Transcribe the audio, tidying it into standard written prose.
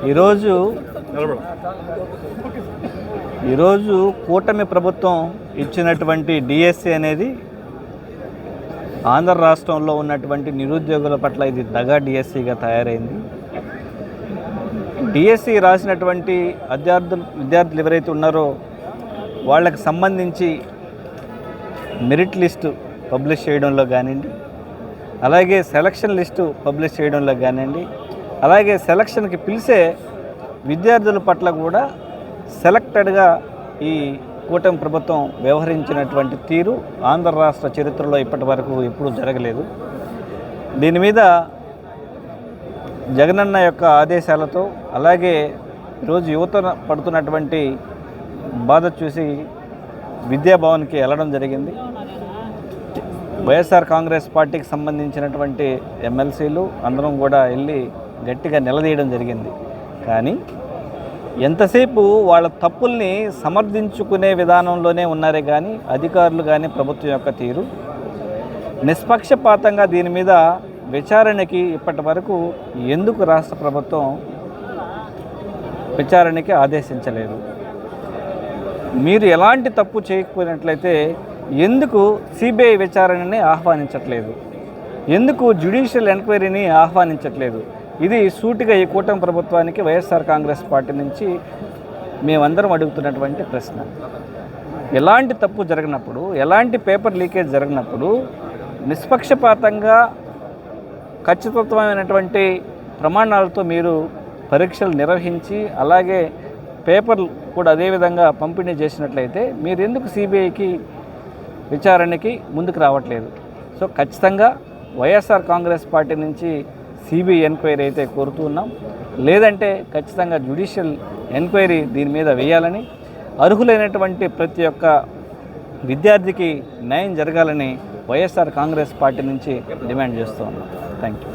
ఈరోజు ఈరోజు కూటమి ప్రభుత్వం ఇచ్చినటువంటి డిఎస్సి అనేది ఆంధ్ర రాష్ట్రంలో ఉన్నటువంటి నిరుద్యోగుల పట్ల ఇది దగా డిఎస్సిగా తయారైంది. డిఎస్సి రాసినటువంటి విద్యార్థులు ఎవరైతే ఉన్నారో వాళ్ళకి సంబంధించి మెరిట్ లిస్టు పబ్లిష్ చేయడంలో కానివ్వండి, అలాగే సెలక్షన్ లిస్టు పబ్లిష్ చేయడంలో కానివ్వండి, అలాగే సెలక్షన్కి పిలిచే విద్యార్థుల పట్ల కూడా సెలెక్టెడ్గా ఈ కూటమి ప్రభుత్వం వ్యవహరించినటువంటి తీరు ఆంధ్ర రాష్ట్ర చరిత్రలో ఇప్పటి వరకు ఎప్పుడూ జరగలేదు. దీని మీద జగనన్న యొక్క ఆదేశాలతో అలాగే ఈరోజు యువత పడుతున్నటువంటి బాధ చూసి విద్యాభవన్కి వెళ్ళడం జరిగింది. వైఎస్ఆర్ కాంగ్రెస్ పార్టీకి సంబంధించినటువంటి ఎమ్మెల్సీలు అందరం కూడా వెళ్ళి గట్టిగా నిలదీయడం జరిగింది. కానీ ఎంతసేపు వాళ్ళ తప్పుల్ని సమర్థించుకునే విధానంలోనే ఉన్నారే కానీ అధికారులు కానీ ప్రభుత్వం యొక్క తీరు నిష్పక్షపాతంగా దీని మీద విచారణకి ఇప్పటి వరకు ఎందుకు రాష్ట్ర ప్రభుత్వం విచారణకి ఆదేశించలేదు? మీరు ఎలాంటి తప్పు చేయకపోయినట్లయితే ఎందుకు సిబిఐ విచారణని ఆహ్వానించట్లేదు? ఎందుకు జ్యుడిషియల్ ఎంక్వైరీని ఆహ్వానించట్లేదు? ఇది సూటిగా ఈ కూటమి ప్రభుత్వానికి వైఎస్ఆర్ కాంగ్రెస్ పార్టీ నుంచి మేమందరం అడుగుతున్నటువంటి ప్రశ్న. ఎలాంటి తప్పు జరిగినప్పుడు, ఎలాంటి పేపర్ లీకేజ్ జరిగినప్పుడు నిష్పక్షపాతంగా ఖచ్చితత్వమైనటువంటి ప్రమాణాలతో మీరు పరీక్షలు నిర్వహించి అలాగే పేపర్లు కూడా అదేవిధంగా పంపిణీ చేసినట్లయితే మీరు ఎందుకు సిబిఐకి విచారణకి ముందుకు రావట్లేదు? సో ఖచ్చితంగా వైఎస్ఆర్ కాంగ్రెస్ పార్టీ నుంచి సిబిఐ ఎంక్వైరీ అయితే కోరుతూ ఉన్నాం. లేదంటే ఖచ్చితంగా జ్యుడిషియల్ ఎంక్వైరీ దీని మీద వేయాలని, అర్హులైనటువంటి ప్రతి ఒక్క విద్యార్థికి న్యాయం జరగాలని వైఎస్ఆర్ కాంగ్రెస్ పార్టీ నుంచి డిమాండ్ చేస్తూ ఉన్నాం. Thank you.